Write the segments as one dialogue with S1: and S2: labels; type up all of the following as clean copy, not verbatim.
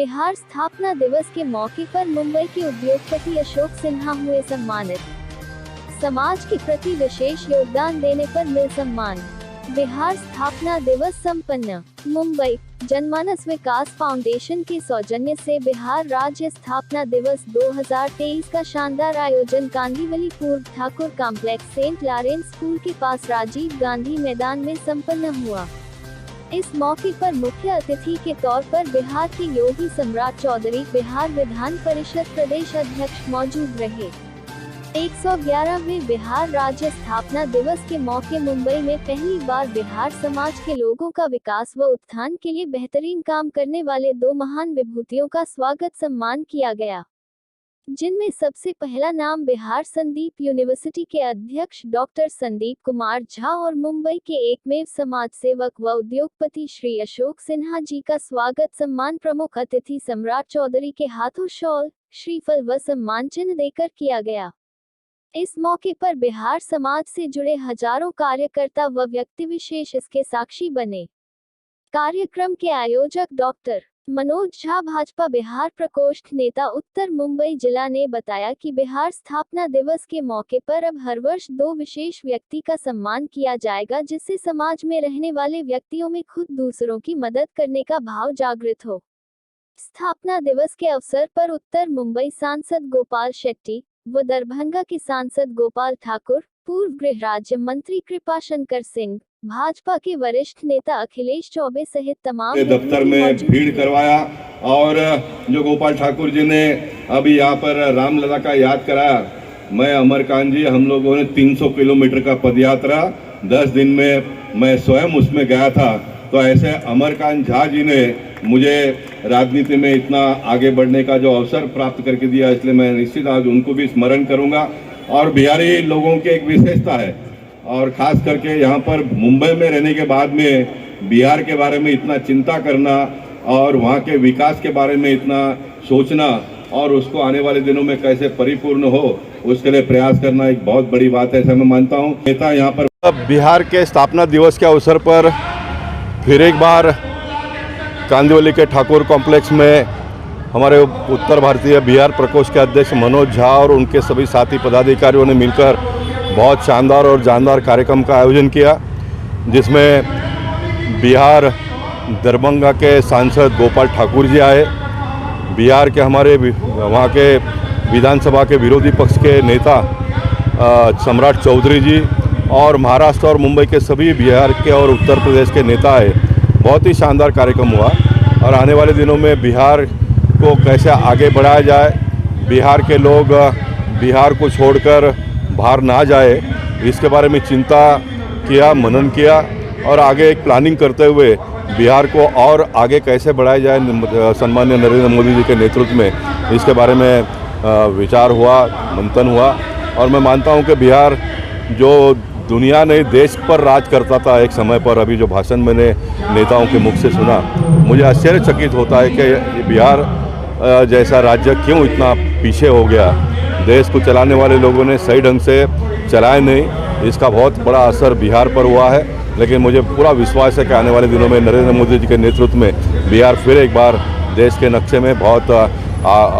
S1: बिहार स्थापना दिवस के मौके पर मुंबई के उद्योगपति अशोक सिन्हा हुए सम्मानित। समाज के प्रति विशेष योगदान देने पर मिल सम्मान। बिहार स्थापना दिवस संपन्न। मुंबई जनमानस विकास फाउंडेशन के सौजन्य से बिहार राज्य स्थापना दिवस 2023 का शानदार आयोजन कांदीवली पूर्व Thakur complex Saint Lawrence school के पास राजीव गांधी मैदान में संपन्न हुआ। इस मौके पर मुख्य अतिथि के तौर पर बिहार के योगी सम्राट चौधरी, बिहार विधान परिषद प्रदेश अध्यक्ष मौजूद रहे। 111वें बिहार राज्य स्थापना दिवस के मौके मुंबई में पहली बार बिहार समाज के लोगों का विकास व उत्थान के लिए बेहतरीन काम करने वाले 2 महान विभूतियों का स्वागत सम्मान किया गया, जिनमें सबसे पहला नाम बिहार संदीप यूनिवर्सिटी के अध्यक्ष डॉक्टर संदीप कुमार झा और मुंबई के एकमेव समाज सेवक व उद्योगपति श्री अशोक सिन्हा जी का स्वागत सम्मान प्रमुख अतिथि सम्राट चौधरी के हाथों शॉल, श्रीफल व सम्मान चिन्ह देकर किया गया। इस मौके पर बिहार समाज से जुड़े हजारों कार्यकर्ता व व्यक्ति विशेष इसके साक्षी बने। कार्यक्रम के आयोजक डॉक्टर मनोज झा, भाजपा बिहार प्रकोष्ठ नेता उत्तर मुंबई जिला ने बताया कि बिहार स्थापना दिवस के मौके पर अब हर वर्ष 2 विशेष व्यक्ति का सम्मान किया जाएगा, जिससे समाज में रहने वाले व्यक्तियों में खुद दूसरों की मदद करने का भाव जागृत हो। स्थापना दिवस के अवसर पर उत्तर मुंबई सांसद गोपाल शेट्टी व दरभंगा के सांसद गोपाल ठाकुर, पूर्व गृह राज्य मंत्री कृपाशंकर सिंह, भाजपा के वरिष्ठ नेता अखिलेश चौबे सहित तमाम
S2: दफ्तर में भीड़ करवाया। और जो गोपाल ठाकुर जी ने अभी यहाँ पर रामलला का याद कराया, मैं अमरकांत जी, हम लोगों ने 300 किलोमीटर का पदयात्रा 10 दिन में मैं स्वयं उसमें गया था। तो ऐसे अमरकांत झा जी ने मुझे राजनीति में इतना आगे बढ़ने का जो अवसर प्राप्त करके दिया, इसलिए मैं निश्चित आज उनको भी स्मरण करूंगा। और बिहारी लोगों की एक विशेषता है, और खास करके यहाँ पर मुंबई में रहने के बाद में बिहार के बारे में इतना चिंता करना और वहाँ के विकास के बारे में इतना सोचना और उसको आने वाले दिनों में कैसे परिपूर्ण हो, उसके लिए प्रयास करना एक बहुत बड़ी बात है, ऐसा मैं मानता हूँ। नेता यहाँ पर
S3: बिहार के स्थापना दिवस के अवसर पर फिर एक बार कांदीवली के ठाकुर कॉम्प्लेक्स में हमारे उत्तर भारतीय बिहार प्रकोष्ठ के अध्यक्ष मनोज झा और उनके सभी साथी पदाधिकारियों ने मिलकर बहुत शानदार और जानदार कार्यक्रम का आयोजन किया, जिसमें बिहार दरभंगा के सांसद गोपाल ठाकुर जी आए, बिहार के हमारे वहाँ के विधानसभा के विरोधी पक्ष के नेता सम्राट चौधरी जी और महाराष्ट्र और मुंबई के सभी बिहार के और उत्तर प्रदेश के नेता आए। बहुत ही शानदार कार्यक्रम हुआ और आने वाले दिनों में बिहार को कैसे आगे बढ़ाया जाए, बिहार के लोग बिहार को छोड़कर बाहर ना जाए, इसके बारे में चिंता किया, मनन किया और आगे एक प्लानिंग करते हुए बिहार को और आगे कैसे बढ़ाया जाए सम्माननीय नरेंद्र मोदी जी के नेतृत्व में, इसके बारे में विचार हुआ, मंथन हुआ। और मैं मानता हूं कि बिहार जो दुनिया ने देश पर राज करता था एक समय पर, अभी जो भाषण मैंने नेताओं के मुख से सुना, मुझे आश्चर्यचकित होता है कि बिहार जैसा राज्य क्यों इतना पीछे हो गया। देश को चलाने वाले लोगों ने सही ढंग से चलाया नहीं, इसका बहुत बड़ा असर बिहार पर हुआ है। लेकिन मुझे पूरा विश्वास है कि आने वाले दिनों में नरेंद्र मोदी जी के नेतृत्व में बिहार फिर एक बार देश के नक्शे में बहुत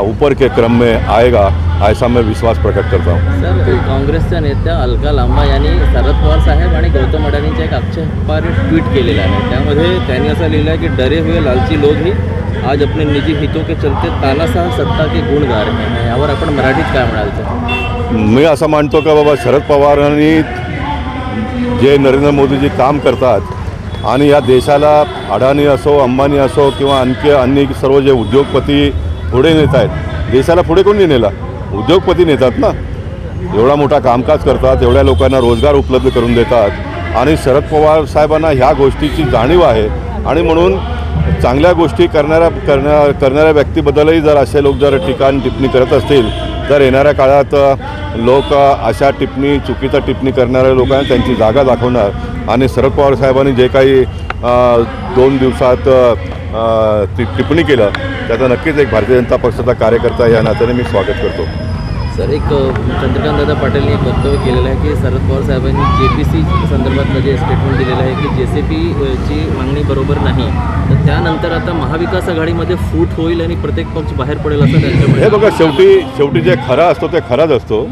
S3: ऊपर के क्रम में आएगा, ऐसा मैं विश्वास प्रकट करता हूँ।
S4: सर, काँग्रेसच्या नेत्या अलका लांबा यांनी शरद पवार साहेब आणि गौतम अडाणींच्या एक आक्षेपार्ह ट्विट केलेलं आहे। त्यामध्ये त्यांनी असं लिहिलं आहे की डरे हुए लालची लोग ही आज अपने निजी हितों के चलते तानाशाह सत्ता के गुण गा रहे हैं। यावर आपण मराठीत काय म्हणाल तर?
S3: मी असं मानतो का बाबा, शरद पवारांनी जे नरेंद्र मोदीजी काम करतात आणि या देशाला अडाणी असो, अंबानी असो किंवा आणखी अन्य सर्व जे उद्योगपती पुढे नेत आहेत, देशाला पुढे कोण नाही नेला? उद्योगपती नेतात ना। एवढा मोठा कामकाज करतात, एवढ्या लोकांना रोजगार उपलब्ध करून देतात आणि शरद पवार साहेबांना ह्या गोष्टीची जाणीव आहे आणि म्हणून चांगल्या गोष्टी करणाऱ्या व्यक्तीबद्दलही जर असे लोक जर टिप्पणी करत असतील तर येणाऱ्या काळात लोक अशा चुकीच्या टिप्पणी करणाऱ्या लोकांना त्यांची जागा दाखवणार आणि शरद पवार साहेबांनी जे काही 2 दिवसात टिप्पणी केलं त्याचा नक्कीच एक भारतीय जनता पक्षाचा कार्यकर्ता या नात्याने मी स्वागत करतो।
S4: सर एक चंद्रकांत दादा पाटीलने एक वक्तव्य केलेलं आहे की शरद पवार साहेबांनी JPC संदर्भात जे स्टेटमेंट दिलेलं आहे की JCP ची मागणी बरोबर नाही, तर त्यानंतर आता महाविकास आघाडीमध्ये फूट होईल आणि प्रत्येक पक्ष बाहेर पडेल असं त्यांच्यामुळे.
S3: हे बघा, शेवटी जे खरं असतो ते खराच असतो.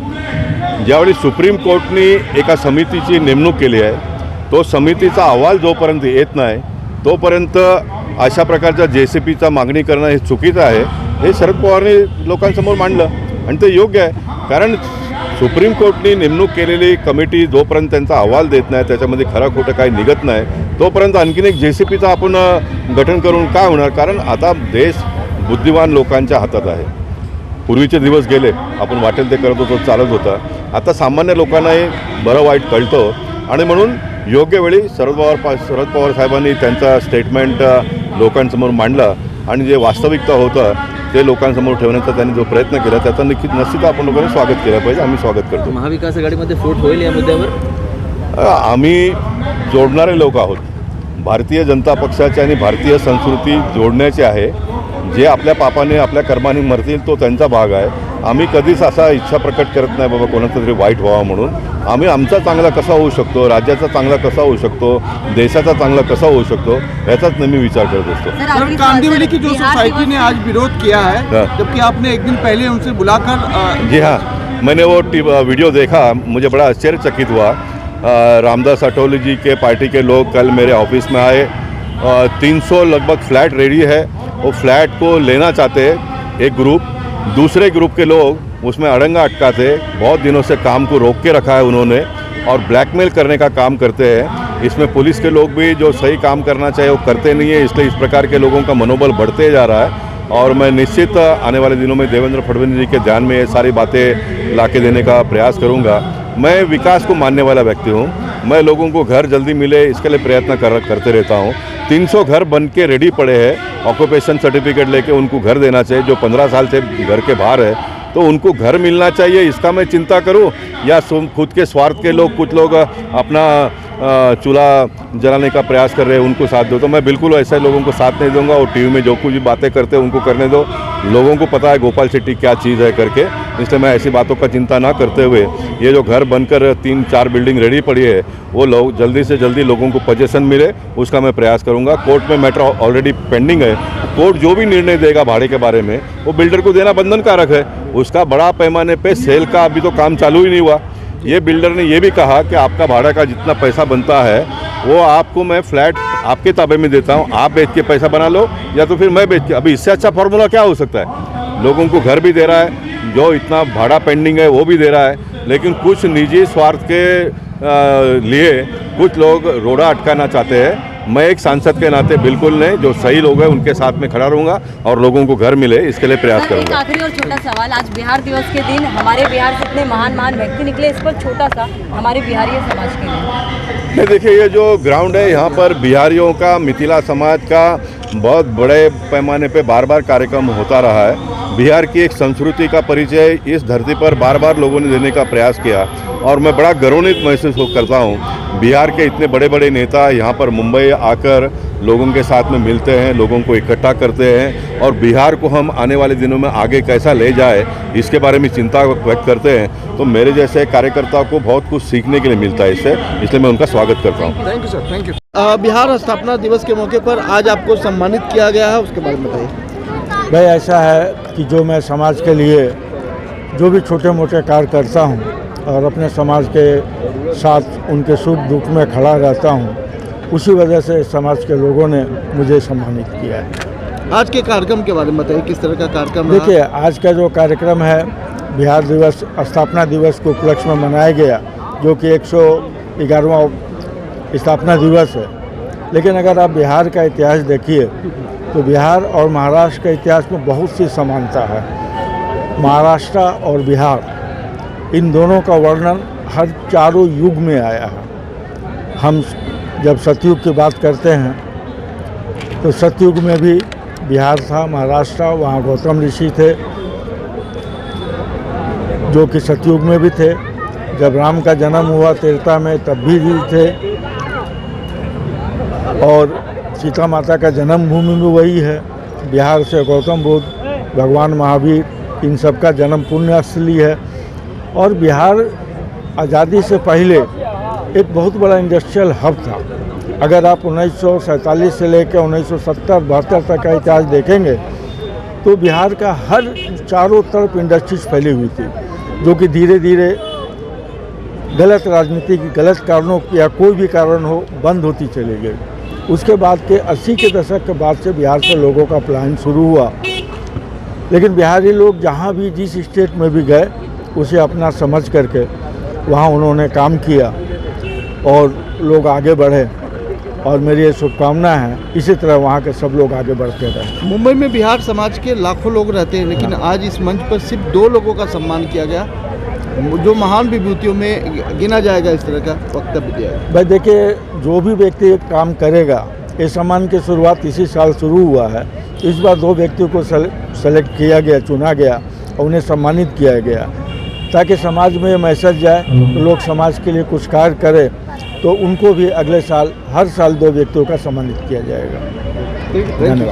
S3: ज्यावेळी सुप्रीम कोर्टने एका समितीची नेमणूक केली आहे, तो समितीचा अहवाल जोपर्यंत येत नाही तोपर्यंत अशा प्रकारच्या JCPचा मागणी करणं हे चुकीचं आहे. हे शरद पवारने लोकांसमोर मांडलं आणि ते योग्य आहे. कारण सुप्रीम कोर्टने नेमणूक केलेली कमिटी जोपर्यंत त्यांचा अहवाल देत नाही, त्याच्यामध्ये खरं खोटं काही निघत नाही, तोपर्यंत आणखीन एक JCPचा आपण गठन करून काय होणार. कारण आता देश बुद्धिमान लोकांच्या हातात आहे. पूर्वीचे दिवस गेले, आपण वाटेल ते करत होतो, चालत होता. आता सामान्य लोकांनाही बरं वाईट कळतं आणि म्हणून योग्य वेळी शरद पवार साहेबांनी त्यांचा स्टेटमेंट लोकांसमोर मांडला आणि जे वास्तविकता होतं ते लोकांसमोर ठेवण्याचा त्यांनी जो प्रयत्न केला त्याचा निश्चित आपण लोकांनी स्वागत केलं पाहिजे. आम्ही स्वागत करतो.
S4: महाविकास आघाडीमध्ये फूट होईल या मुद्द्यावर?
S3: आम्ही जोडणारे लोक आहोत. भारतीय जनता पक्षाची आणि भारतीय संस्कृती जोडण्याची आहे. जे आपल्या पापाने आपल्या कर्माने मरतील तो त्यांचा भाग आहे. आम्ही कधीच असा इच्छा प्रकट करत नाही बाबा कोणाचं तरी वाईट व्हावं म्हणून. आम्ही आमचा चांगला कसा होऊ शकतो, राज्याचा चांगला कसा होऊ शकतो, देशाचा चांगला कसा होऊ शकतो याचाच नेहमी विचार करत असतो.
S5: कांदिवली की जो सोसाइटी ने आज विरोध किया है, जबकि आपने एक दिन पहले उनसे बुलाकर.
S3: जी हाँ, मैंने वो वीडियो देखा, मुझे बड़ा आश्चर्यचकित हुआ. रामदास अठौली जी के पार्टी के लोग कल मेरे ऑफिस में आए. 300 लगभग फ्लैट रेडी है. वो फ्लैट को लेना चाहते हैं एक ग्रुप, दूसरे ग्रुप के लोग उसमें अड़ंगा अटकाते. बहुत दिनों से काम को रोक के रखा है उन्होंने और ब्लैकमेल करने का काम करते हैं. इसमें पुलिस के लोग भी जो सही काम करना चाहिए वो करते नहीं है, इसलिए इस प्रकार के लोगों का मनोबल बढ़ते जा रहा है. और मैं निश्चित आने वाले दिनों में देवेंद्र फडणवीस जी के ध्यान में ये सारी बातें ला के देने का प्रयास करूँगा. मैं विकास को मानने वाला व्यक्ति हूँ. मैं लोगों को घर जल्दी मिले इसके लिए प्रयत्न करते रहता हूँ. 300 घर बन के रेडी पड़े हैं. ऑक्यूपेशन सर्टिफिकेट लेके उनको घर देना चाहिए. जो 15 साल से घर के बाहर है तो उनको घर मिलना चाहिए. इसका मैं चिंता करूं या खुद के स्वार्थ के लोग, कुछ लोग अपना चूल्हा जलाने का प्रयास कर रहे हैं उनको साथ दो, तो मैं बिल्कुल ऐसे लोगों को साथ नहीं दूंगा. और टीवी में जो कुछ भी बातें करते हैं उनको करने दो. लोगों को पता है गोपाल शेट्टी क्या चीज़ है करके, इसलिए मैं ऐसी बातों का चिंता ना करते हुए ये जो घर बनकर 3-4 बिल्डिंग रेडी पड़ी है वो लोग जल्दी से जल्दी लोगों को पोजीशन मिले उसका मैं प्रयास करूंगा. कोर्ट में मैटर ऑलरेडी पेंडिंग है. कोर्ट जो भी निर्णय देगा भाड़े के बारे में वो बिल्डर को देना बंधनकारक है. उसका बड़ा पैमाने पे सेल का अभी तो काम चालू ही नहीं हुआ. ये बिल्डर ने ये भी कहा कि आपका भाड़ा का जितना पैसा बनता है वो आपको मैं फ्लैट आपके ताबे में देता हूँ, आप बेच के पैसा बना लो या तो फिर मैं बेच के. अभी इससे अच्छा फार्मूला क्या हो सकता है? लोगों को घर भी दे रहा है, जो इतना भाड़ा पेंडिंग है वो भी दे रहा है, लेकिन कुछ निजी स्वार्थ के लिए कुछ लोग रोड़ा अटकाना चाहते हैं. मैं एक सांसद के नाते बिल्कुल नहीं, जो सही लोग हैं उनके साथ में खड़ा रहूँगा और लोगों को घर मिले इसके लिए प्रयास करूँगा.
S6: आखिरी और छोटा सवाल, आज बिहार दिवस के दिन हमारे बिहार से इतने महान व्यक्ति निकले, इस पर छोटा सा हमारे बिहारी समाज के लिए.
S3: देखिए, ये जो ग्राउंड है यहाँ पर बिहारियों का, मिथिला समाज का बहुत बड़े पैमाने पे बार बार कार्यक्रम होता रहा है. बिहार की एक संस्कृति का परिचय इस धरती पर बार बार लोगों ने देने का प्रयास किया और मैं बड़ा गौरवान्वित महसूस करता हूँ. बिहार के इतने बड़े बड़े नेता यहाँ पर मुंबई आकर लोगों के साथ में मिलते हैं, लोगों को इकट्ठा करते हैं और बिहार को हम आने वाले दिनों में आगे कैसा ले जाए इसके बारे में चिंता व्यक्त करते हैं. तो मेरे जैसे कार्यकर्ताओं को बहुत कुछ सीखने के लिए मिलता है इससे, इसलिए मैं उनका स्वागत करता हूँ.
S5: Thank you sir, thank you. Bihar स्थापना दिवस के मौके पर आज आपको सम्मानित किया गया है, उसके बारे में बताइए.
S7: भाई, ऐसा है कि जो मैं समाज के लिए जो भी छोटे मोटे कार्य करता हूँ और अपने समाज के साथ उनके सुख दुख में खड़ा रहता हूँ, उसी वजह से समाज के लोगों ने मुझे सम्मानित किया है.
S5: आज के कार्यक्रम के बारे में बताइए, किस तरह का कार्यक्रम?
S7: देखिए, आज का जो कार्यक्रम है बिहार दिवस, स्थापना दिवस के उपलक्ष्य में मनाया गया, जो कि 111वां स्थापना दिवस है. लेकिन अगर आप बिहार का इतिहास देखिए तो बिहार और महाराष्ट्र के इतिहास में बहुत सी समानता है. महाराष्ट्र और बिहार, इन दोनों का वर्णन हर चारों युग में आया है. हम जब सतयुग की बात करते हैं तो सतयुग में भी बिहार था, महाराष्ट्र, वहाँ गौतम ऋषि थे जो कि सतयुग में भी थे. जब राम का जन्म हुआ त्रेता में तब भी थे और सीता माता का जन्मभूमि भी वही है. बिहार से गौतम बुद्ध, भगवान महावीर, इन सब का जन्म पुण्य स्थली है. और बिहार आज़ादी से पहले एक बहुत बड़ा इंडस्ट्रियल हब था। अगर आप 1947 से लेकर 1970-72 तक का इतिहास देखेंगे तो बिहार का हर चारों तरफ इंडस्ट्रीज फैली हुई थी, जो कि धीरे धीरे गलत राजनीति की गलत कारणों या कोई भी कारण हो बंद होती चली गई। उसके बाद के 80 के दशक के बाद से बिहार से लोगों का पलायन शुरू हुआ, लेकिन बिहारी लोग जहाँ भी जिस स्टेट में भी गए उसे अपना समझ करके वहाँ उन्होंने काम किया और लोग आगे बढ़े, और मेरी ये शुभकामना है इसी तरह वहाँ के सब लोग आगे बढ़ते रहे।
S5: मुंबई में बिहार समाज के लाखों लोग रहते हैं, लेकिन आज इस मंच पर सिर्फ 2 लोगों का सम्मान किया गया, जो महान विभूतियों में गिना जाएगा। इस तरह का वक्तव्य दिया है।
S7: भाई देखिए, जो भी व्यक्ति काम करेगा, ये सम्मान की शुरुआत इसी साल शुरू हुआ है। इस बार 2 व्यक्तियों को सेलेक्ट किया गया, चुना गया और उन्हें सम्मानित किया गया, ताकि समाज में ये मैसेज जाए, लोग समाज के लिए कुछ कार्य करें तो उनको भी अगले साल हर साल 2 व्यक्तियों का सम्मानित किया जाएगा।
S5: धन्यवाद।